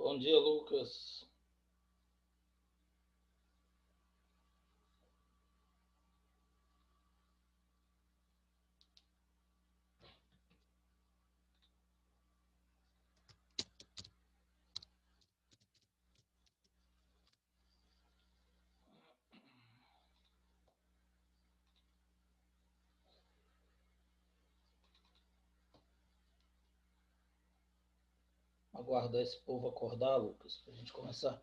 Bom dia, Lucas. Aguardar esse povo acordar, Lucas, para a gente começar.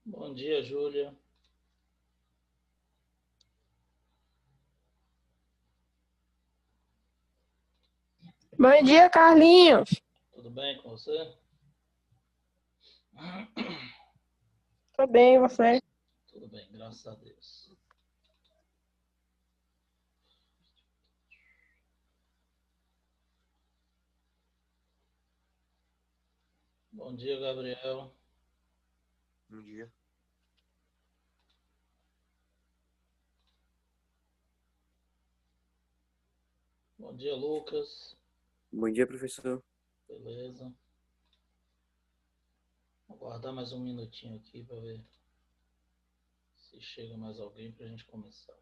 Bom dia, Júlia. Bom dia, Carlinhos. Tudo bem com você? Tô bem, e você? Tudo bem, graças a Deus. Bom dia, Gabriel. Bom dia. Bom dia, Lucas. Bom dia, professor. Beleza. Vou aguardar mais um minutinho aqui para ver se chega mais alguém para a gente começar.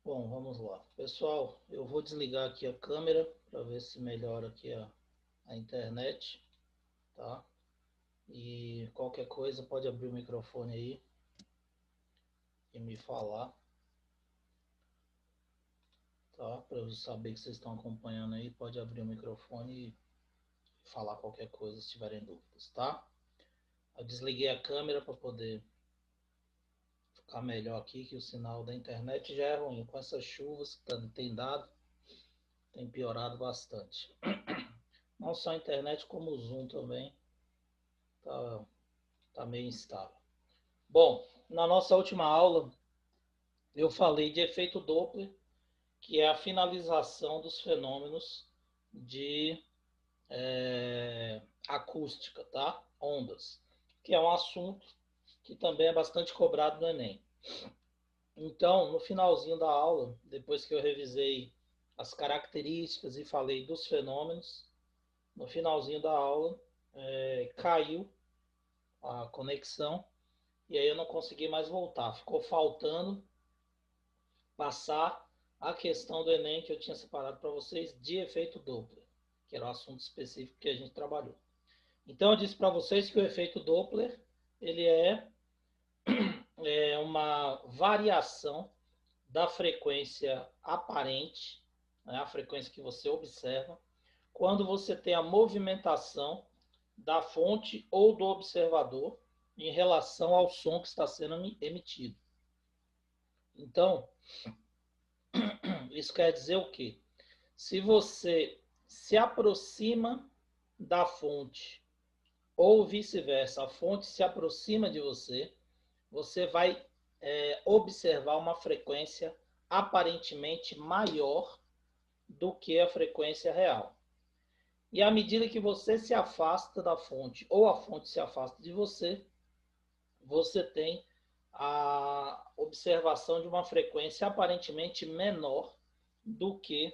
Bom, vamos lá. Pessoal, eu vou desligar aqui a câmera para ver se melhora aqui a internet, tá? E qualquer coisa pode abrir o microfone aí e me falar, tá? Para eu saber que vocês estão acompanhando aí, pode abrir o microfone e falar qualquer coisa se tiverem dúvidas, tá? Eu desliguei a câmera para poder ficar melhor aqui, que o sinal da internet já é ruim. Com essas chuvas que tem dado, tem piorado bastante. Não só a internet, como o Zoom também tá meio instável. Bom, na nossa última aula, eu falei de efeito Doppler, que é a finalização dos fenômenos de acústica, tá? Ondas, que é um assunto que também é bastante cobrado no Enem. Então, no finalzinho da aula, depois que eu revisei as características e falei dos fenômenos, no finalzinho da aula caiu a conexão e aí eu não consegui mais voltar. Ficou faltando passar a questão do Enem que eu tinha separado para vocês de efeito Doppler, que era o assunto específico que a gente trabalhou. Então eu disse para vocês que o efeito Doppler ele é uma variação da frequência aparente, né, a frequência que você observa, quando você tem a movimentação da fonte ou do observador em relação ao som que está sendo emitido. Então, isso quer dizer o quê? Se você se aproxima da fonte ou vice-versa, a fonte se aproxima de você, você vai observar uma frequência aparentemente maior do que a frequência real. E à medida que você se afasta da fonte ou a fonte se afasta de você, você tem a observação de uma frequência aparentemente menor do que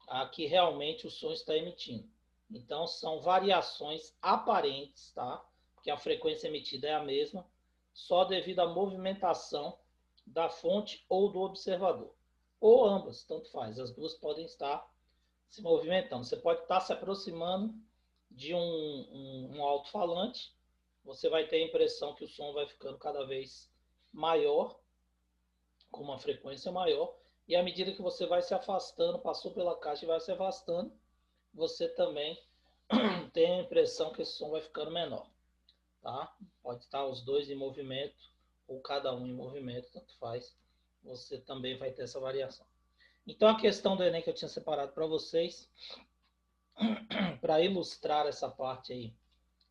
a que realmente o som está emitindo. Então, são variações aparentes, tá? Porque a frequência emitida é a mesma, só devido à movimentação da fonte ou do observador. Ou ambas, tanto faz. As duas podem estar se movimentando. Você pode estar se aproximando de um alto-falante, você vai ter a impressão que o som vai ficando cada vez maior, com uma frequência maior, e à medida que você vai se afastando, passou pela caixa e vai se afastando, você também tem a impressão que esse som vai ficando menor. Tá? Pode estar os dois em movimento, ou cada um em movimento, tanto faz. Você também vai ter essa variação. Então, a questão do Enem que eu tinha separado para vocês, para ilustrar essa parte aí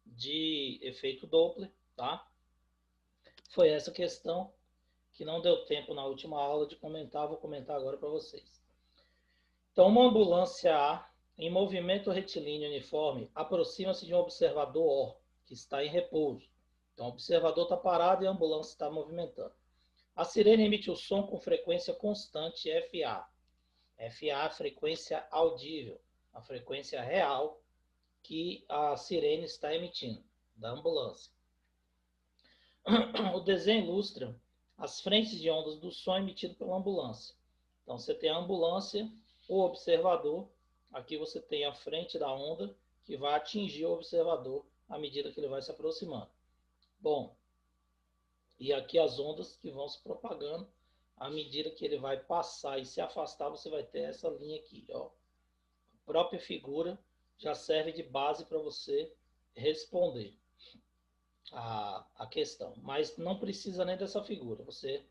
de efeito Doppler, tá? Foi essa questão que não deu tempo na última aula de comentar, vou comentar agora para vocês. Então, uma ambulância A, em movimento retilíneo uniforme, aproxima-se de um observador O, que está em repouso. Então, o observador está parado e a ambulância está movimentando. A sirene emite o som com frequência constante FA. FA é a frequência audível, a frequência real que a sirene está emitindo, da ambulância. O desenho ilustra as frentes de ondas do som emitido pela ambulância. Então, você tem a ambulância, o observador. Aqui você tem a frente da onda que vai atingir o observador à medida que ele vai se aproximando. Bom, e aqui as ondas que vão se propagando à medida que ele vai passar e se afastar, você vai ter essa linha aqui, ó. A própria figura já serve de base para você responder a questão, mas não precisa nem dessa figura. Você,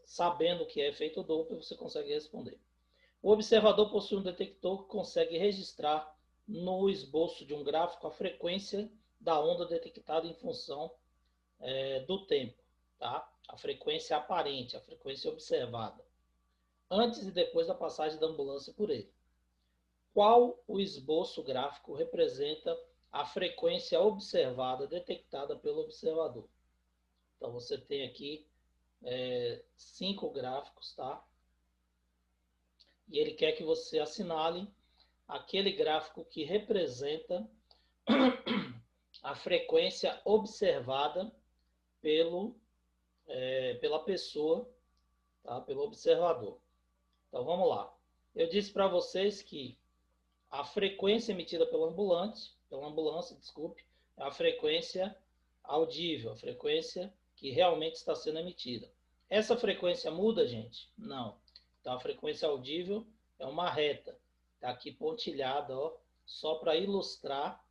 sabendo o que é efeito Doppler, você consegue responder. O observador possui um detector que consegue registrar no esboço de um gráfico a frequência da onda detectada em função do tempo, tá? A frequência aparente, a frequência observada, antes e depois da passagem da ambulância por ele. Qual o esboço gráfico representa a frequência observada detectada pelo observador? Então, você tem aqui 5 gráficos, tá? E ele quer que você assinale aquele gráfico que representa a frequência observada pela pessoa, tá? Pelo observador. Então, vamos lá. Eu disse para vocês que a frequência emitida pela ambulância, é a frequência audível, a frequência que realmente está sendo emitida. Essa frequência muda, gente? Não. Então, a frequência audível é uma reta. Está aqui pontilhada, ó, só para ilustrar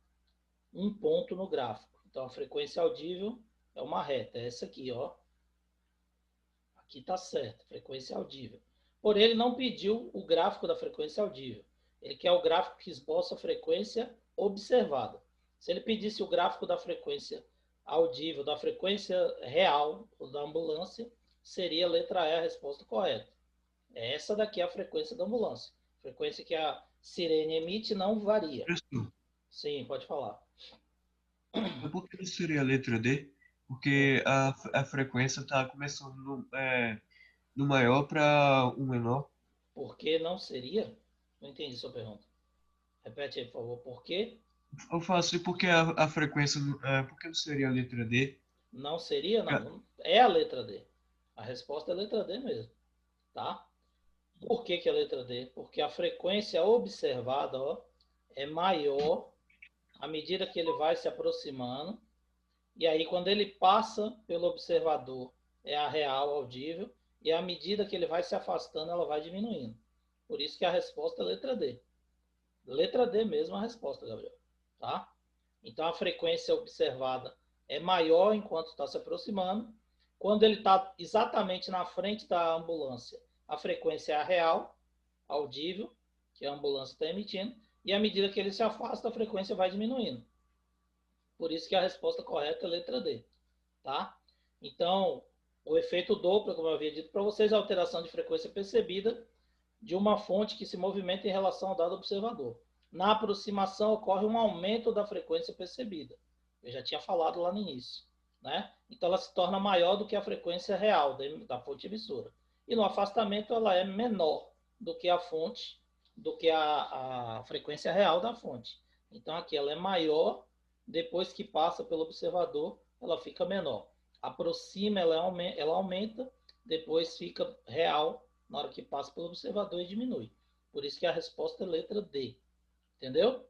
um ponto no gráfico. Então, a frequência audível é uma reta. É essa aqui, ó. Aqui está certo, frequência audível. Porém, ele não pediu o gráfico da frequência audível. Ele quer o gráfico que esboça a frequência observada. Se ele pedisse o gráfico da frequência audível, da frequência real, ou da ambulância, seria a letra E a resposta correta. Essa daqui é a frequência da ambulância. A frequência que a sirene emite não varia. Professor, Sim, pode falar. por que não seria a letra D? Porque a frequência está começando no maior para o menor. Por que não seria? Não entendi sua pergunta. Repete aí, por favor. Por quê? Eu falo assim, porque a frequência, por que não seria a letra D? Não seria? Não. É a letra D. A resposta é a letra D mesmo. Tá? Por que é a letra D? Porque a frequência observada, ó, é maior à medida que ele vai se aproximando. E aí, quando ele passa pelo observador, é a real audível. E à medida que ele vai se afastando, ela vai diminuindo. Por isso que a resposta é letra D. Letra D mesmo a resposta, Gabriel. Tá? Então, a frequência observada é maior enquanto está se aproximando. Quando ele está exatamente na frente da ambulância, a frequência é a real, audível, que a ambulância está emitindo. E à medida que ele se afasta, a frequência vai diminuindo. Por isso que a resposta correta é a letra D. Tá? Então, o efeito Doppler, como eu havia dito para vocês, é a alteração de frequência percebida de uma fonte que se movimenta em relação ao dado observador. Na aproximação ocorre um aumento da frequência percebida. Eu já tinha falado lá no início. Né? Então ela se torna maior do que a frequência real da fonte emissora. E no afastamento ela é menor do que a fonte, do que a frequência real da fonte. Então aqui ela é maior, depois que passa pelo observador, ela fica menor. Aproxima, ela aumenta, depois fica real na hora que passa pelo observador e diminui. Por isso que a resposta é letra D. Entendeu?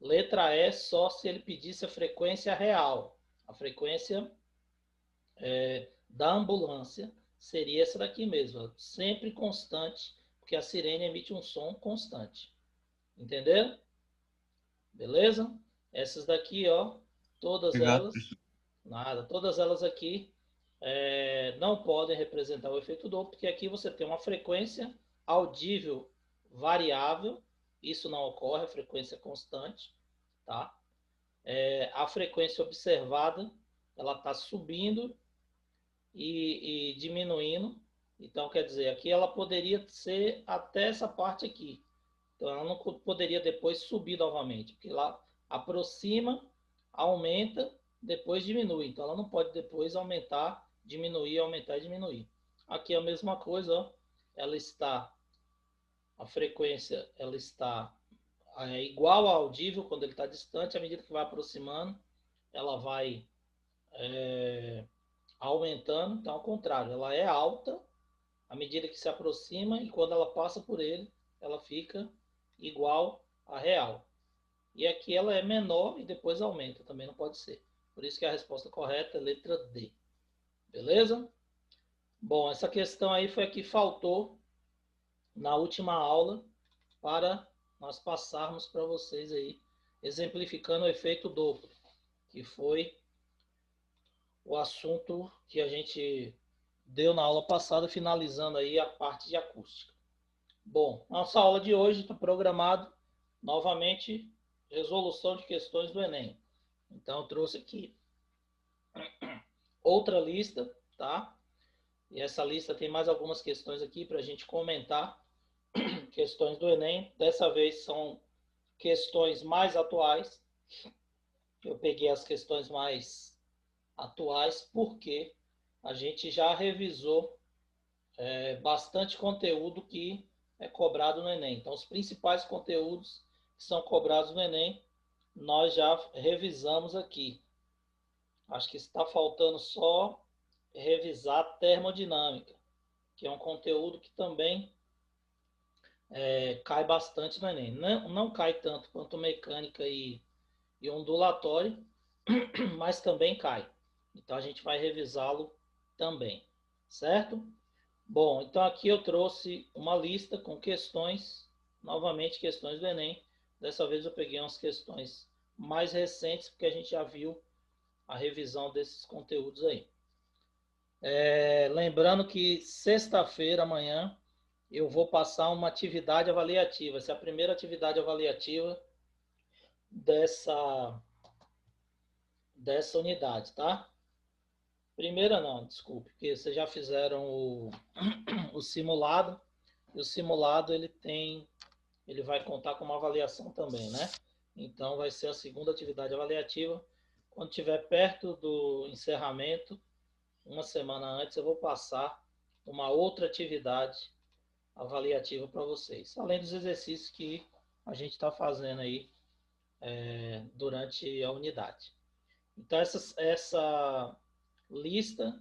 Letra E só se ele pedisse a frequência real. A frequência da ambulância seria essa daqui mesmo, sempre constante, porque a sirene emite um som constante. Entendeu? Beleza? Essas daqui, ó, todas Obrigado, elas, professor. nada, todas elas aqui não podem representar o efeito Doppler, porque aqui você tem uma frequência audível variável, isso não ocorre, a frequência é constante, tá? A frequência observada, ela está subindo e diminuindo, então quer dizer, aqui ela poderia ser até essa parte aqui, então ela não poderia depois subir novamente, porque lá aproxima, aumenta, depois diminui. Então ela não pode depois aumentar, diminuir, aumentar e diminuir. Aqui é a mesma coisa, ó. Ela está, a frequência ela está igual ao audível quando ele está distante, à medida que vai aproximando, ela vai aumentando. Então, ao contrário, ela é alta à medida que se aproxima e quando ela passa por ele, ela fica igual à real. E aqui ela é menor e depois aumenta, também não pode ser. Por isso que a resposta correta é letra D. Beleza? Bom, essa questão aí foi a que faltou na última aula para nós passarmos para vocês aí, exemplificando o efeito Doppler, que foi o assunto que a gente deu na aula passada, finalizando aí a parte de acústica. Bom, nossa aula de hoje está programado novamente resolução de questões do Enem. Então eu trouxe aqui outra lista, tá? E essa lista tem mais algumas questões aqui para a gente comentar. Questões do Enem. Dessa vez são questões mais atuais. Eu peguei as questões mais atuais porque a gente já revisou bastante conteúdo que é cobrado no Enem. Então, os principais conteúdos que são cobrados no Enem, nós já revisamos aqui. Acho que está faltando só revisar termodinâmica, que é um conteúdo que também cai bastante no Enem. Não cai tanto quanto mecânica e ondulatório, mas também cai. Então a gente vai revisá-lo também, certo? Bom, então aqui eu trouxe uma lista com questões, novamente questões do Enem. Dessa vez eu peguei umas questões mais recentes, porque a gente já viu a revisão desses conteúdos aí. Lembrando que sexta-feira, amanhã, eu vou passar uma atividade avaliativa. Essa é a primeira atividade avaliativa dessa unidade, tá? Primeira não, desculpe, porque vocês já fizeram o simulado, e o simulado ele vai contar com uma avaliação também, né? Então vai ser a segunda atividade avaliativa. Quando estiver perto do encerramento, uma semana antes, eu vou passar uma outra atividade avaliativa para vocês, além dos exercícios que a gente está fazendo aí durante a unidade. Então, essa lista,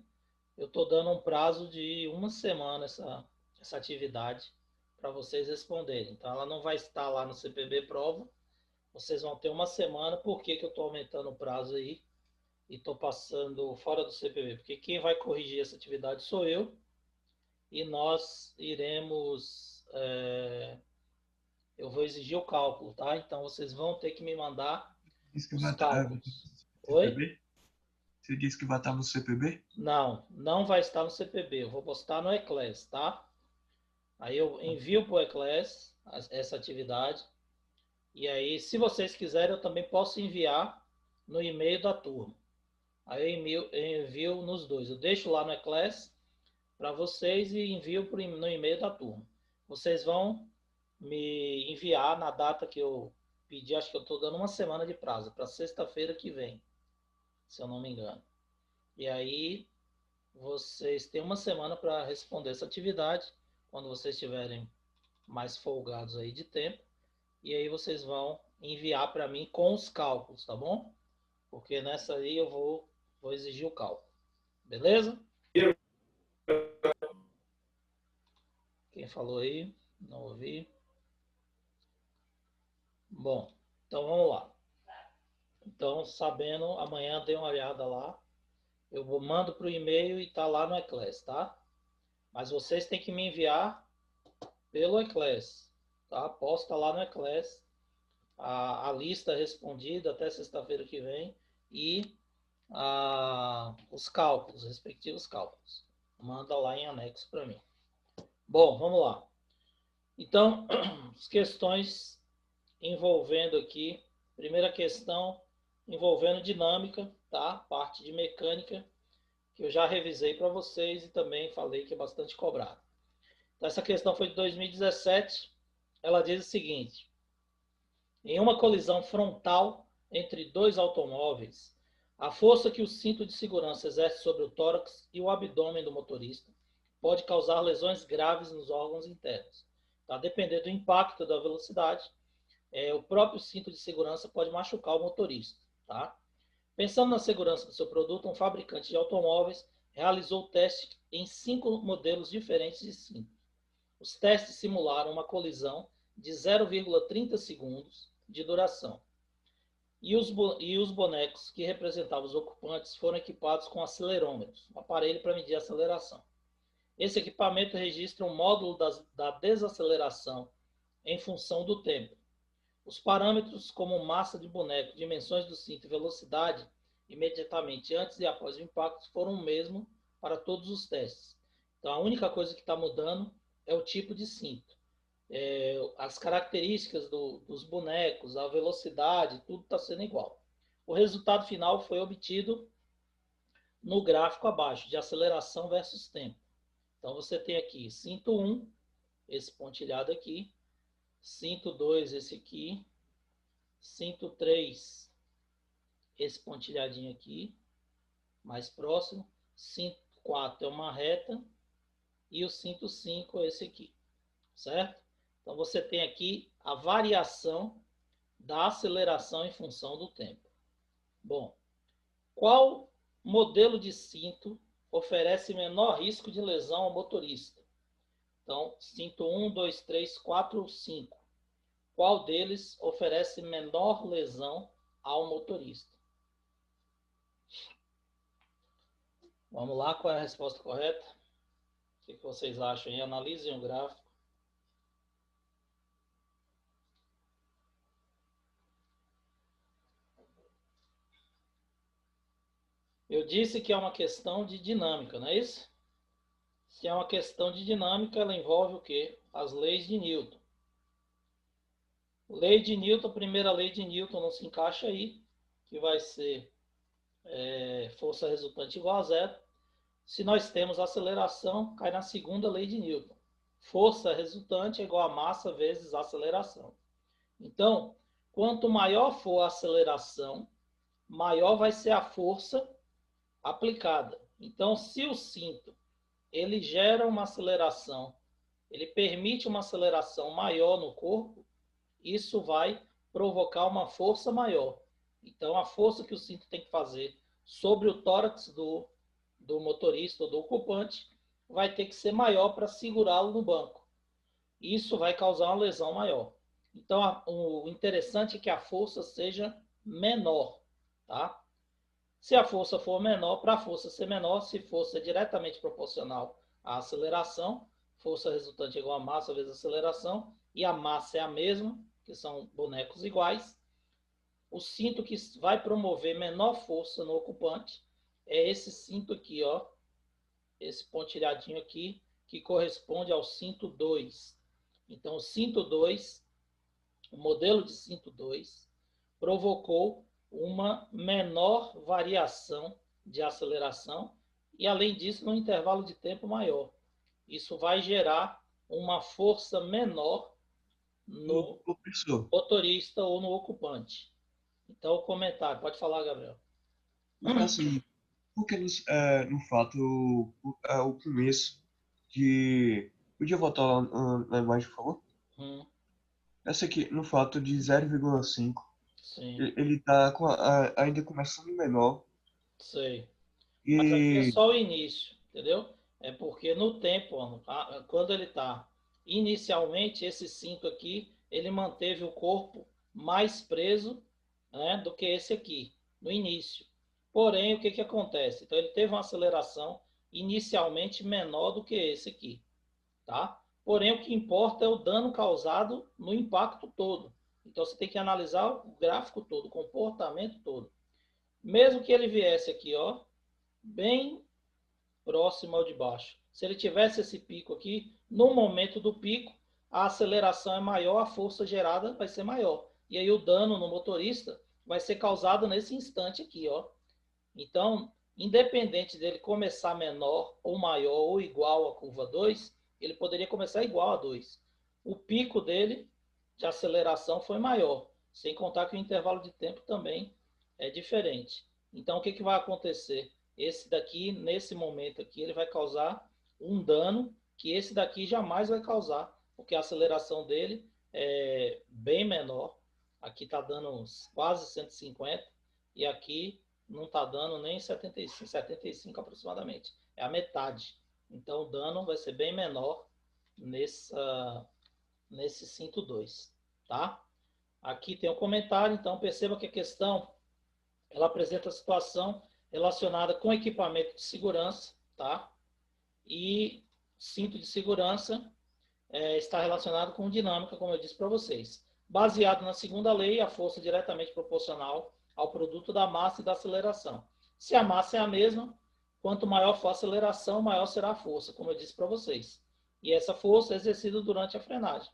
eu estou dando um prazo de uma semana, essa atividade, para vocês responderem. Então, ela não vai estar lá no CPB Prova, vocês vão ter uma semana. Por que eu estou aumentando o prazo aí e estou passando fora do CPB? Porque quem vai corrigir essa atividade sou eu, e nós iremos... eu vou exigir o cálculo, tá? Então, vocês vão ter que me mandar Disse que os vai estar cálculos. no Oi? CPB? Você disse que vai estar no CPB? Não, não vai estar no CPB. Eu vou postar no Eclass, tá? Aí eu envio para o Eclass essa atividade. E aí, se vocês quiserem, eu também posso enviar no e-mail da turma. Aí eu envio nos dois. Eu deixo lá no Eclass para vocês e envio no e-mail da turma. Vocês vão me enviar na data que eu pedi. Acho que eu estou dando uma semana de prazo, para sexta-feira que vem, se eu não me engano. E aí vocês têm uma semana para responder essa atividade, quando vocês estiverem mais folgados aí de tempo. E aí vocês vão enviar para mim com os cálculos, tá bom? Porque nessa aí eu vou exigir o cálculo. Beleza? Quem falou aí? Não ouvi. Bom, então vamos lá. Então, sabendo, amanhã dê uma olhada lá. Eu mando para o e-mail e tá lá no Eclass, tá? Mas vocês têm que me enviar pelo Eclass, tá? Posta lá no Eclass a lista respondida até sexta-feira que vem e os cálculos, respectivos cálculos. Manda lá em anexo para mim. Bom, vamos lá. Então, as questões envolvendo aqui, primeira questão envolvendo dinâmica, tá? Parte de mecânica, que eu já revisei para vocês e também falei que é bastante cobrado. Então, essa questão foi de 2017. Ela diz o seguinte: em uma colisão frontal entre dois automóveis, a força que o cinto de segurança exerce sobre o tórax e o abdômen do motorista pode causar lesões graves nos órgãos internos. Tá? Dependendo do impacto da velocidade, o próprio cinto de segurança pode machucar o motorista. Tá? Pensando na segurança do seu produto, um fabricante de automóveis realizou o teste em 5 modelos diferentes de cinto. Os testes simularam uma colisão de 0,30 segundos de duração. E os bonecos que representavam os ocupantes foram equipados com acelerômetros, um aparelho para medir a aceleração. Esse equipamento registra um módulo da desaceleração em função do tempo. Os parâmetros como massa de boneco, dimensões do cinto e velocidade, imediatamente antes e após o impacto, foram o mesmo para todos os testes. Então, a única coisa que está mudando é o tipo de cinto. As características dos bonecos, a velocidade, tudo está sendo igual. O resultado final foi obtido no gráfico abaixo, de aceleração versus tempo. Então, você tem aqui cinto 1, esse pontilhado aqui, cinto 2, esse aqui, cinto 3, esse pontilhadinho aqui, mais próximo, cinto 4 é uma reta, e o cinto 5 é esse aqui, certo? Então, você tem aqui a variação da aceleração em função do tempo. Bom, qual modelo de cinto oferece menor risco de lesão ao motorista? Então, cinto 1, 2, 3, 4 ou 5. Qual deles oferece menor lesão ao motorista? Vamos lá, qual é a resposta correta? O que vocês acham aí? Analisem o gráfico. Eu disse que é uma questão de dinâmica, não é isso? Se é uma questão de dinâmica, ela envolve o quê? As leis de Newton. Lei de Newton, a primeira lei de Newton não se encaixa aí, que vai ser força resultante igual a zero. Se nós temos aceleração, cai na segunda lei de Newton. Força resultante é igual a massa vezes aceleração. Então, quanto maior for a aceleração, maior vai ser a força aplicada. Então, se o cinto ele gera uma aceleração, ele permite uma aceleração maior no corpo, isso vai provocar uma força maior. Então, a força que o cinto tem que fazer sobre o tórax do motorista ou do ocupante vai ter que ser maior para segurá-lo no banco. Isso vai causar uma lesão maior. Então, o interessante é que a força seja menor, tá? Se a força for menor, para a força ser menor, se força é diretamente proporcional à aceleração, força resultante é igual a massa vezes aceleração, e a massa é a mesma, que são bonecos iguais, o cinto que vai promover menor força no ocupante é esse cinto aqui, ó, esse pontilhadinho aqui, que corresponde ao cinto 2. Então, o cinto 2, o modelo de cinto 2, provocou uma menor variação de aceleração e, além disso, num intervalo de tempo maior. Isso vai gerar uma força menor no motorista ou no ocupante. Então, o comentário. Pode falar, Gabriel. Então, assim, porque no fato, o começo de... Podia voltar lá na imagem, por favor? essa aqui, no fato de 0,5, Sim, ele tá ainda começando menor. sei. Mas aqui é E só o início, entendeu? É porque no tempo, quando ele está inicialmente, esse cinto aqui, ele manteve o corpo mais preso, né, do que esse aqui, no início. Porém, o que, que acontece? Então, ele teve uma aceleração inicialmente menor do que esse aqui, tá? Porém, o que importa é o dano causado no impacto todo. Então, você tem que analisar o gráfico todo, o comportamento todo. Mesmo que ele viesse aqui, ó, bem próximo ao de baixo. Se ele tivesse esse pico aqui, no momento do pico, a aceleração é maior, a força gerada vai ser maior. E aí o dano no motorista vai ser causado nesse instante aqui, ó. Então, independente dele começar menor ou maior ou igual à curva 2, ele poderia começar igual a 2. O pico dele de aceleração foi maior, sem contar que o intervalo de tempo também é diferente. Então, o que, que vai acontecer? Esse daqui, nesse momento aqui, ele vai causar um dano que esse daqui jamais vai causar, porque a aceleração dele é bem menor. Aqui está dando quase 150 e aqui não está dando nem 75 aproximadamente. É a metade. Então o dano vai ser bem menor nesse cinto 2, tá? Aqui tem um comentário, então perceba que a questão ela apresenta a situação relacionada com equipamento de segurança, tá? E cinto de segurança está relacionado com dinâmica, como eu disse para vocês. Baseado na segunda lei, a força é diretamente proporcional ao produto da massa e da aceleração. Se a massa é a mesma, quanto maior for a aceleração, maior será a força, como eu disse para vocês. E essa força é exercida durante a frenagem.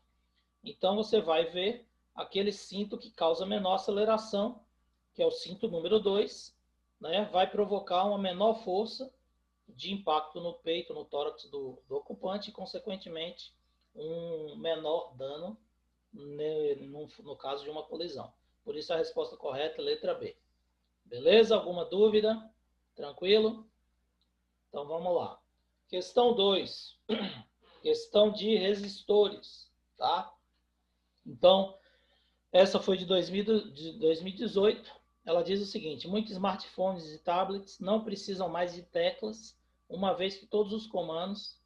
Então, você vai ver aquele cinto que causa menor aceleração, que é o cinto número 2, né? Vai provocar uma menor força de impacto no peito, no tórax do ocupante e, consequentemente, um menor dano no caso de uma colisão. Por isso, a resposta correta é letra B. Beleza? Alguma dúvida? Tranquilo? Então, vamos lá. Questão 2. Questão de resistores, tá? Então, essa foi de 2018. Ela diz o seguinte: muitos smartphones e tablets não precisam mais de teclas, uma vez que todos os comandos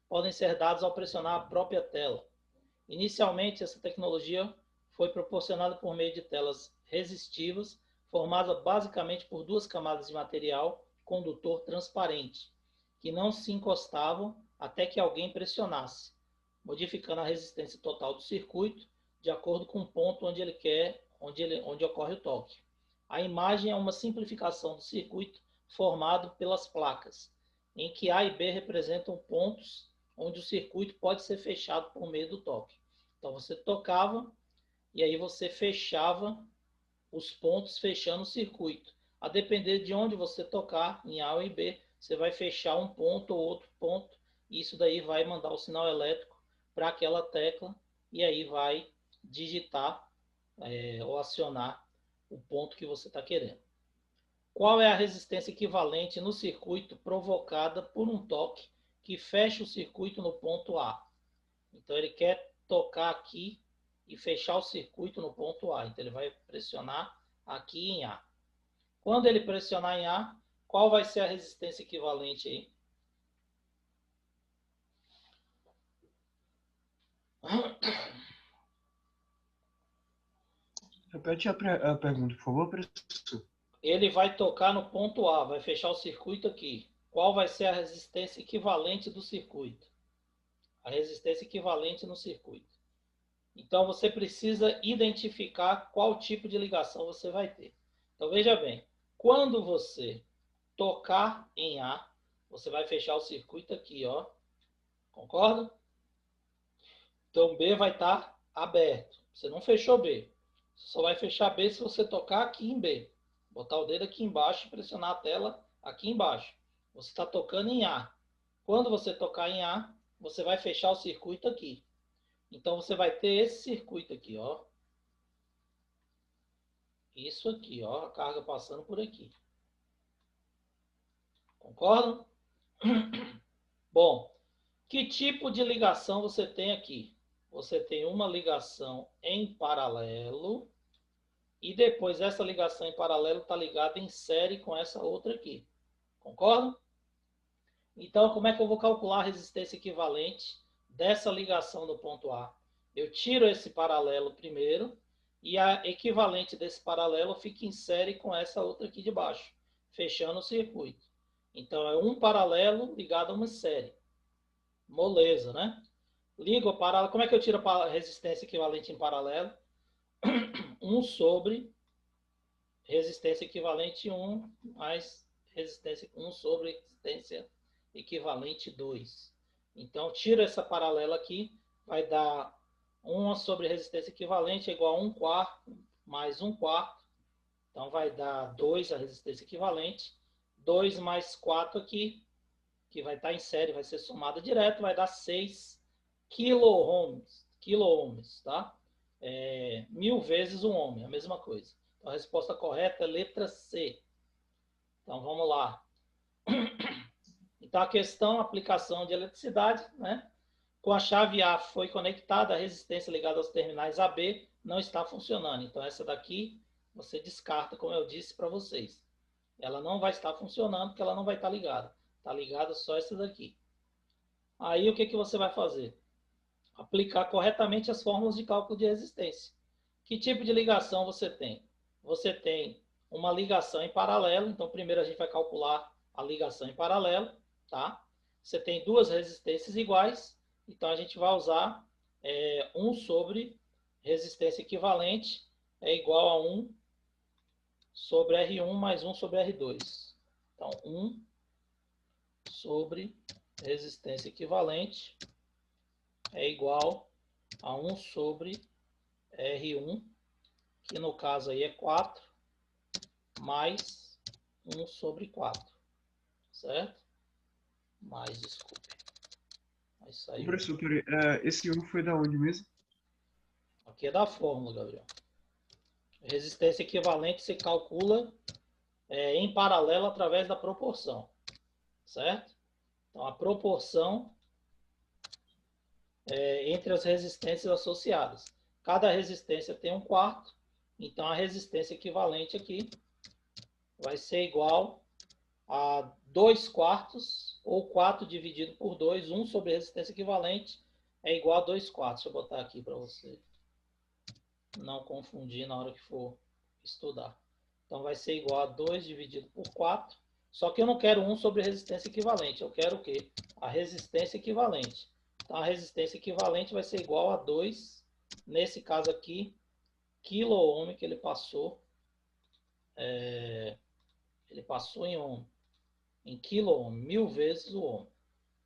podem ser dados ao pressionar a própria tela. Inicialmente, essa tecnologia foi proporcionada por meio de telas resistivas, formadas basicamente por duas camadas de material condutor transparente, que não se encostavam até que alguém pressionasse, modificando a resistência total do circuito de acordo com o ponto onde ocorre o toque. A imagem é uma simplificação do circuito formado pelas placas, em que A e B representam pontos onde o circuito pode ser fechado por meio do toque. Então você tocava e aí você fechava os pontos fechando o circuito. A depender de onde você tocar, em A ou em B, você vai fechar um ponto ou outro ponto, e isso daí vai mandar o sinal elétrico para aquela tecla, e aí vai digitar ou acionar o ponto que você está querendo. Qual é a resistência equivalente no circuito provocada por um toque que fecha o circuito no ponto A? Então ele quer tocar aqui e fechar o circuito no ponto A. Então ele vai pressionar aqui em A. Quando ele pressionar em A, qual vai ser a resistência equivalente aí? repete a pergunta, por favor, professor. Ele vai tocar no ponto A, vai fechar o circuito aqui. Qual vai ser a resistência equivalente do circuito? A resistência equivalente no circuito. Então você precisa identificar qual tipo de ligação você vai ter. Então veja bem, quando você tocar em A, você vai fechar o circuito aqui, ó. Concorda? Então B vai estar aberto. Você não fechou B. Você só vai fechar B se você tocar aqui em B. Botar o dedo aqui embaixo e pressionar a tela aqui embaixo. Você está tocando em A. Quando você tocar em A, você vai fechar o circuito aqui. Então você vai ter esse circuito aqui, ó. Isso aqui, ó, a carga passando por aqui. Concordam? Bom, que tipo de ligação você tem aqui? você tem uma ligação em paralelo e depois essa ligação em paralelo está ligada em série com essa outra aqui. Concorda? Então, como é que eu vou calcular a resistência equivalente dessa ligação do ponto A? Eu tiro esse paralelo primeiro e a equivalente desse paralelo fica em série com essa outra aqui de baixo, fechando o circuito. Então, é um paralelo ligado a uma série. Moleza, né? Ligo o paralelo. Como é que eu tiro a resistência equivalente em paralelo? 1 sobre resistência equivalente 1 mais resistência 1 sobre resistência equivalente 2. Então, tiro essa paralela aqui, vai dar 1 sobre resistência equivalente é igual a 1 quarto mais 1 quarto. Então, vai dar 2 a resistência equivalente. 2 mais 4 aqui, que vai estar em série, vai ser somada direto, vai dar 6 quilo-ohms, tá? 1000 vezes um ohm, a mesma coisa. Então, a resposta correta é letra C. Então, vamos lá. Então, a questão, aplicação de eletricidade, né? Com a chave A foi conectada, a resistência ligada aos terminais AB não está funcionando. Então, essa daqui você descarta, como eu disse para vocês. Ela não vai estar funcionando porque ela não vai estar ligada. Está ligada só essa daqui. Aí, o que você vai fazer? Aplicar corretamente as fórmulas de cálculo de resistência. Que tipo de ligação você tem? Você tem uma ligação em paralelo. Então, primeiro a gente vai calcular a ligação em paralelo, tá? Você tem duas resistências iguais. Então, a gente vai usar 1 sobre resistência equivalente é igual a 1 sobre R1 mais 1 sobre R2. Então, 1 sobre resistência equivalente é igual a 1 sobre R1, que no caso aí é 4, mais 1 sobre 4. Certo? Mais, desculpe. Aí saiu. Professor, peraí, esse 1 foi da onde mesmo? Aqui é da fórmula, Gabriel. Resistência equivalente se calcula em paralelo através da proporção. Certo? Então, a proporção entre as resistências associadas. Cada resistência tem 1 quarto, então a resistência equivalente aqui vai ser igual a 2 quartos, ou 4 dividido por 2, 1 sobre resistência equivalente é igual a 2 quartos. Deixa eu botar aqui para você não confundir na hora que for estudar. Então vai ser igual a 2 dividido por 4, só que eu não quero 1 sobre resistência equivalente, eu quero o quê? A resistência equivalente. Então, a resistência equivalente vai ser igual a 2, nesse caso aqui, quilo-ohm que ele passou em ohm, em quilo-ohm, 1000 vezes o ohm,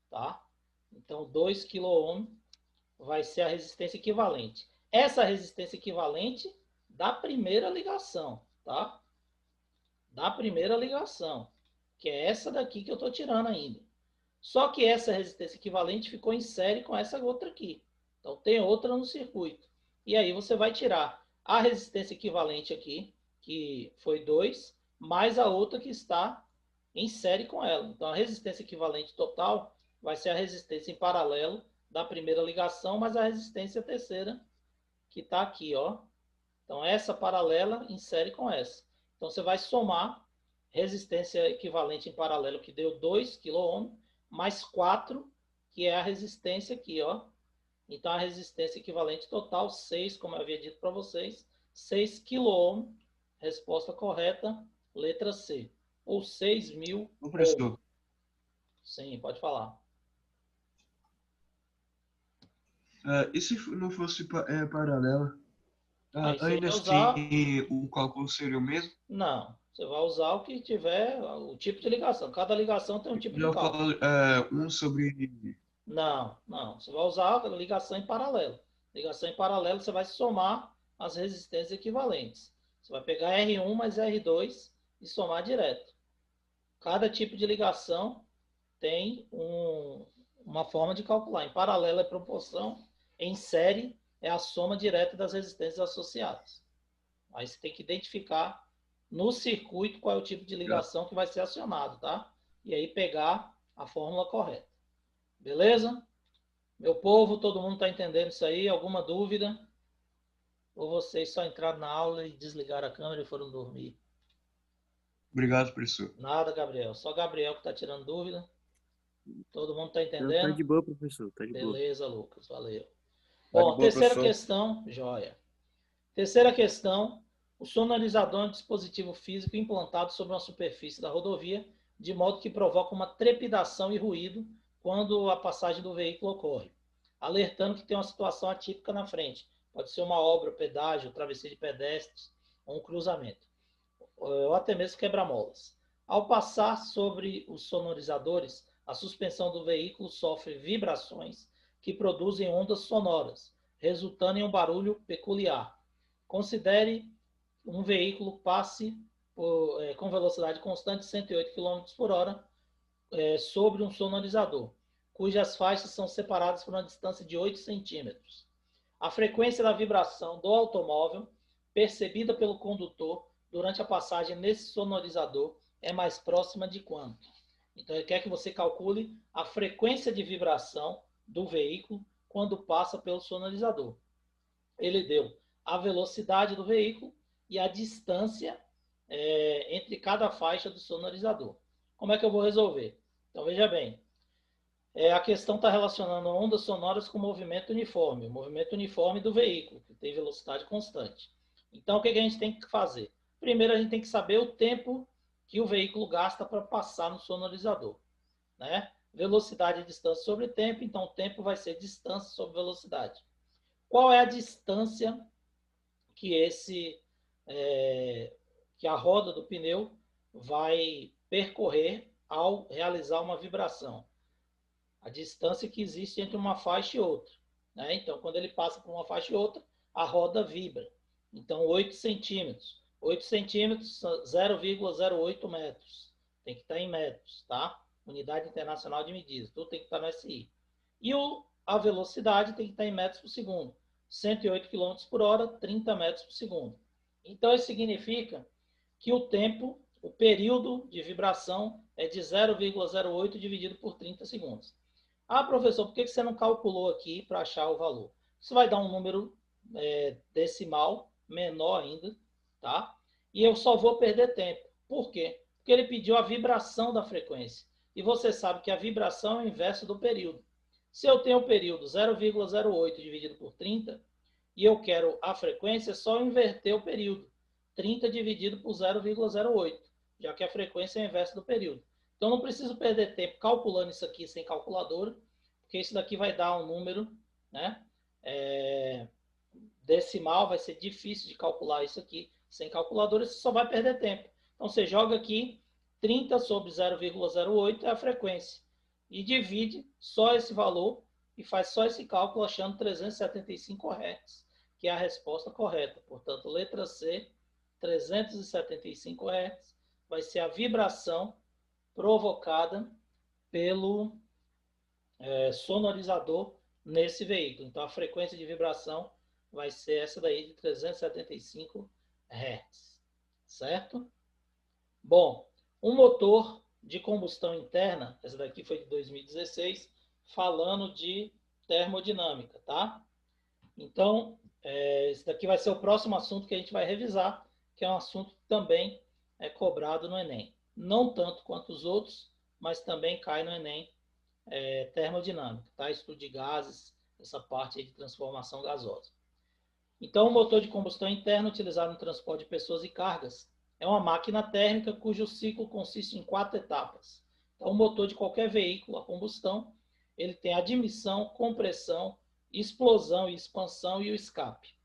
tá? Então, 2 quilo-ohm vai ser a resistência equivalente. Essa resistência equivalente da primeira ligação, tá? Da primeira ligação, que é essa daqui que eu estou tirando ainda. Só que essa resistência equivalente ficou em série com essa outra aqui. Então, tem outra no circuito. E aí você vai tirar a resistência equivalente aqui, que foi 2, mais a outra que está em série com ela. Então, a resistência equivalente total vai ser a resistência em paralelo da primeira ligação, mais a resistência terceira, que está aqui, ó. Então, essa paralela em série com essa. Então, você vai somar resistência equivalente em paralelo, que deu 2 kΩ, mais 4, que é a resistência aqui, ó. Então, a resistência equivalente total, 6, como eu havia dito para vocês, 6 kΩ, resposta correta, letra C, ou 6.000 Ô, professor, ohms. Sim, pode falar. e se não fosse paralela, Aí você ainda vai usar... assim o cálculo seria o mesmo? Não, você vai usar o que tiver, o tipo de ligação. Cada ligação tem um tipo de Não, eu cálculo. falo 1 sobre... Não, não. Você vai usar a ligação em paralelo. Ligação em paralelo, você vai somar as resistências equivalentes. Você vai pegar R1 mais R2 e somar direto. Cada tipo de ligação tem uma forma de calcular. Em paralelo é proporção, em série é a soma direta das resistências associadas. Aí você tem que identificar no circuito qual é o tipo de ligação que vai ser acionado, tá? E aí pegar a fórmula correta. Beleza? Meu povo, todo mundo está entendendo isso aí? Alguma dúvida? Ou vocês só entraram na aula e desligaram a câmera e foram dormir? Obrigado, professor. Nada, Gabriel. Só Gabriel que está tirando dúvida. Todo mundo está Não, tá entendendo? de boa, professor. Tá de boa. Beleza, Lucas. Valeu. Tá de Bom, boa, terceira professor. questão, joia. Terceira questão, o sonorizador é um dispositivo físico implantado sobre uma superfície da rodovia, de modo que provoca uma trepidação e ruído quando a passagem do veículo ocorre, alertando que tem uma situação atípica na frente. Pode ser uma obra, pedágio, travessia de pedestres ou um cruzamento, ou até mesmo quebra-molas. Ao passar sobre os sonorizadores, a suspensão do veículo sofre vibrações que produzem ondas sonoras, resultando em um barulho peculiar. Considere um veículo passe com velocidade constante de 108 km por hora sobre um sonorizador, cujas faixas são separadas por uma distância de 8 centímetros. A frequência da vibração do automóvel, percebida pelo condutor durante a passagem nesse sonorizador, é mais próxima de quanto? Então, ele quer que você calcule a frequência de vibração do veículo quando passa pelo sonorizador. Ele deu a velocidade do veículo e a distância entre cada faixa do sonorizador. Como é que eu vou resolver? Então, veja bem, a questão está relacionando ondas sonoras com movimento uniforme, o movimento uniforme do veículo, que tem velocidade constante. Então, o que a gente tem que fazer? Primeiro, a gente tem que saber o tempo que o veículo gasta para passar no sonorizador, né? Velocidade e distância sobre tempo, então o tempo vai ser distância sobre velocidade. Qual é a distância que que a roda do pneu vai percorrer ao realizar uma vibração? A distância que existe entre uma faixa e outra, né? Então, quando ele passa por uma faixa e outra, a roda vibra. Então, 8 centímetros. 8 centímetros, 0,08 metros. Tem que estar em metros, tá? Unidade Internacional de Medidas. Tudo tem que estar no SI. E a velocidade tem que estar em metros por segundo. 108 km por hora, 30 metros por segundo. Então, isso significa que o tempo, o período de vibração é de 0,08 dividido por 30 segundos. Ah, professor, por que você não calculou aqui para achar o valor? Isso vai dar um número decimal menor ainda, tá? E eu só vou perder tempo. Por quê? Porque ele pediu a vibração da frequência. E você sabe que a vibração é o inverso do período. Se eu tenho o período 0,08 dividido por 30 e eu quero a frequência, é só inverter o período. 30 dividido por 0,08, já que a frequência é o inverso do período. Então, não preciso perder tempo calculando isso aqui sem calculadora, porque isso daqui vai dar um número, né? Decimal, vai ser difícil de calcular isso aqui sem calculadora, você só vai perder tempo. Então, você joga aqui 30 sobre 0,08 é a frequência. E divide só esse valor e faz só esse cálculo achando 375 Hz, que é a resposta correta. Portanto, letra C, 375 Hz, vai ser a vibração provocada pelo sonorizador nesse veículo. Então, a frequência de vibração vai ser essa daí de 375 Hz, certo? Bom, um motor de combustão interna, essa daqui foi de 2016, falando de termodinâmica, tá? Então, esse daqui vai ser o próximo assunto que a gente vai revisar, que é um assunto que também é cobrado no Enem. Não tanto quanto os outros, mas também cai no Enem, termodinâmica, tá? Estudo de gases, essa parte aí de transformação gasosa. Então, o motor de combustão interna utilizado no transporte de pessoas e cargas é uma máquina térmica cujo ciclo consiste em 4 etapas. Então, o motor de qualquer veículo a combustão, ele tem admissão, compressão, explosão e expansão e o escape.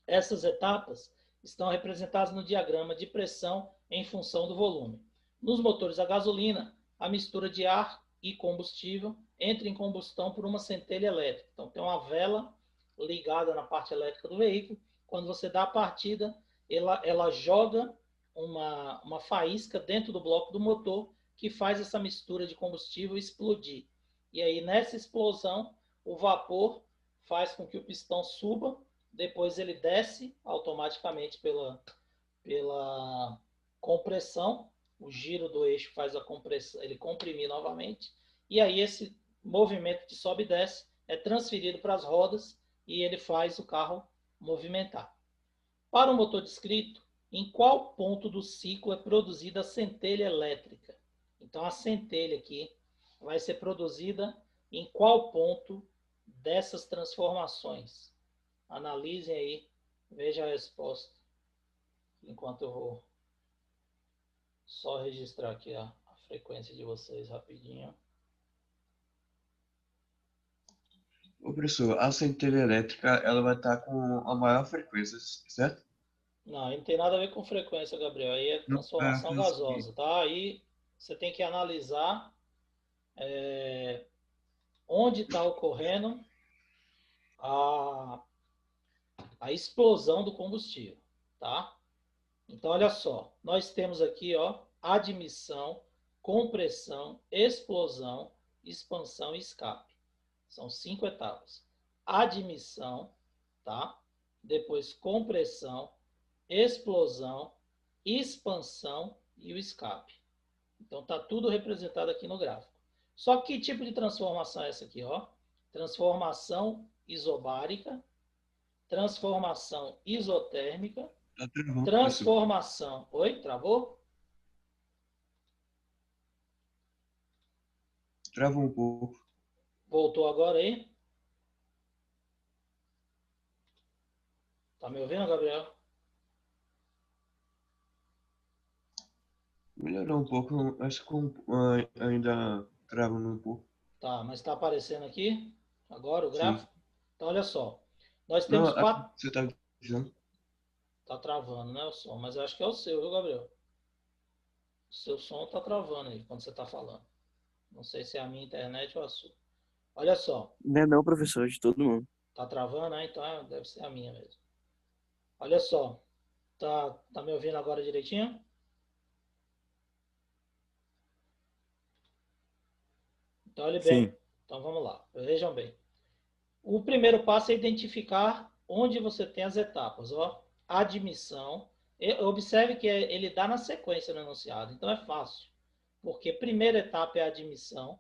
Essas etapas estão representadas no diagrama de pressão em função do volume. Nos motores a gasolina, a mistura de ar e combustível entra em combustão por uma centelha elétrica. Então, tem uma vela ligada na parte elétrica do veículo. Quando você dá a partida, ela joga uma faísca dentro do bloco do motor que faz essa mistura de combustível explodir. E aí, nessa explosão, o vapor faz com que o pistão suba, depois ele desce automaticamente pela compressão, o giro do eixo faz a compressão, ele comprimir novamente, e aí esse movimento de sobe e desce é transferido para as rodas e ele faz o carro movimentar. Para o motor descrito, em qual ponto do ciclo é produzida a centelha elétrica? Então, a centelha aqui vai ser produzida em qual ponto dessas transformações? Analisem aí, veja a resposta, enquanto eu vou só registrar aqui a frequência de vocês rapidinho. Ô, professor, a centelha elétrica, ela vai estar com a maior frequência, certo? Não, não tem nada a ver com frequência, Gabriel. Aí é Não, transformação gasosa, tá? Aí você tem que analisar onde está ocorrendo a explosão do combustível, tá? Então, olha só, nós temos aqui, ó, admissão, compressão, explosão, expansão e escape. São 5 etapas. Admissão, tá? Depois compressão, explosão, expansão e o escape. Então tá tudo representado aqui no gráfico. Só que tipo de transformação é essa aqui, ó? Transformação isobárica, transformação isotérmica, Tá travando, professor. transformação. Oi, travou? Travou um pouco. Voltou agora aí? Tá me ouvindo, Gabriel? Melhorou um pouco, acho que ainda travando um pouco. Tá, mas está aparecendo aqui agora o Sim. gráfico? Então, olha só. Nós Não, temos quatro. você tá dizendo? Tá travando, né, o som? Mas eu acho que é o seu, viu, Gabriel? O seu som tá travando aí quando você tá falando. Não sei se é a minha internet ou a sua. Olha só. Não é não, professor, de todo mundo. Tá travando, né? Então deve ser a minha mesmo. Olha só. Tá me ouvindo agora direitinho? Então, olhe bem. Sim. Então, vamos lá. Vejam bem. O primeiro passo é identificar onde você tem as etapas. Ó. Admissão. Observe que ele dá na sequência no enunciado. Então, é fácil. Porque primeira etapa é a admissão.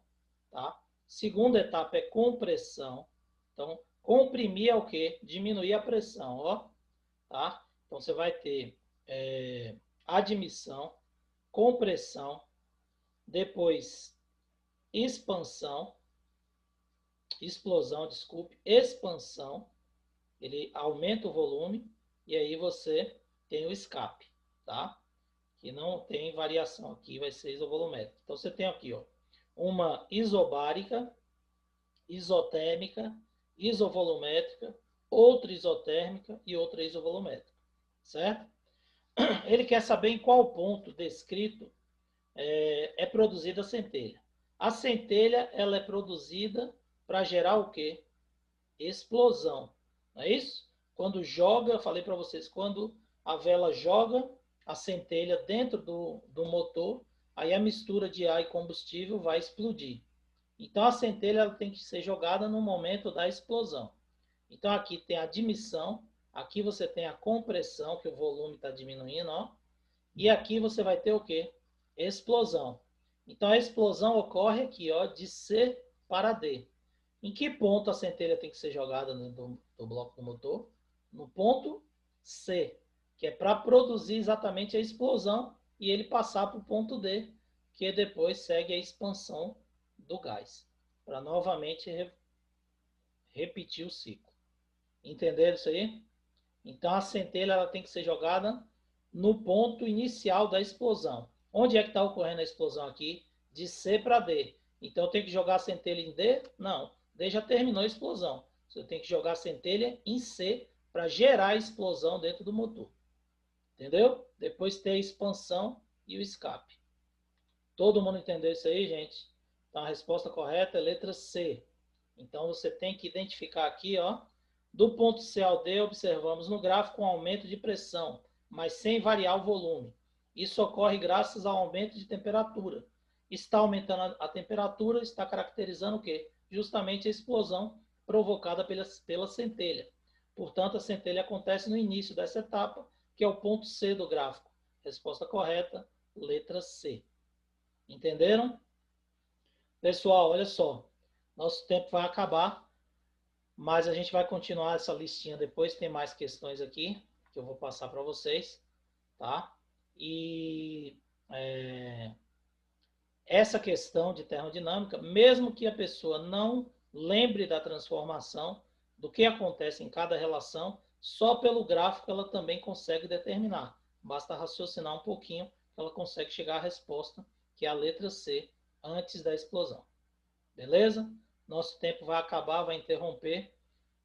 Tá? Segunda etapa é compressão. Então, comprimir é o quê? Diminuir a pressão. Ó. Tá? Então, você vai ter admissão, compressão, depois expansão, explosão, desculpe, expansão, ele aumenta o volume e aí você tem o escape, tá? Que não tem variação aqui, vai ser isovolumétrico. Então você tem aqui, ó, uma isobárica, isotérmica, isovolumétrica, outra isotérmica e outra isovolumétrica, certo? Ele quer saber em qual ponto descrito é produzida a centelha. A centelha ela é produzida para gerar o quê? Explosão. Não é isso? Quando joga, eu falei para vocês, quando a vela joga a centelha dentro do motor, aí a mistura de ar e combustível vai explodir. Então a centelha ela tem que ser jogada no momento da explosão. Então aqui tem a admissão, aqui você tem a compressão, que o volume está diminuindo, ó. E aqui você vai ter o quê? Explosão. Então a explosão ocorre aqui, ó, de C para D. Em que ponto a centelha tem que ser jogada do bloco do motor? No ponto C, que é para produzir exatamente a explosão e ele passar para o ponto D, que depois segue a expansão do gás, para novamente repetir o ciclo. Entenderam isso aí? Então a centelha ela tem que ser jogada no ponto inicial da explosão. Onde é que está ocorrendo a explosão aqui? De C para D. Então eu tenho que jogar a centelha em D? Não. D já terminou a explosão. Você tem que jogar a centelha em C para gerar a explosão dentro do motor. Entendeu? Depois tem a expansão e o escape. Todo mundo entendeu isso aí, gente? Então a resposta correta é letra C. Então você tem que identificar aqui, ó, do ponto C ao D, observamos no gráfico um aumento de pressão, mas sem variar o volume. Isso ocorre graças ao aumento de temperatura. Está aumentando a temperatura, está caracterizando o quê? Justamente a explosão provocada pela centelha. Portanto, a centelha acontece no início dessa etapa, que é o ponto C do gráfico. Resposta correta, letra C. Entenderam? Pessoal, olha só. Nosso tempo vai acabar. Mas a gente vai continuar essa listinha depois, tem mais questões aqui que eu vou passar para vocês, tá? E essa questão de termodinâmica, mesmo que a pessoa não lembre da transformação, do que acontece em cada relação, só pelo gráfico ela também consegue determinar. Basta raciocinar um pouquinho, que ela consegue chegar à resposta, que é a letra C, antes da explosão. Beleza? Nosso tempo vai acabar, vai interromper.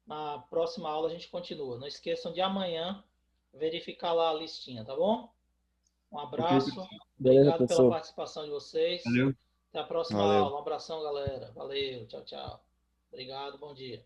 Na próxima aula a gente continua. Não esqueçam de amanhã verificar lá a listinha, tá bom? Um abraço. Beleza, Obrigado pela professor. participação de vocês. Valeu. Até a próxima Valeu. aula. Um abração, galera. Valeu. Tchau, tchau. Obrigado. Bom dia.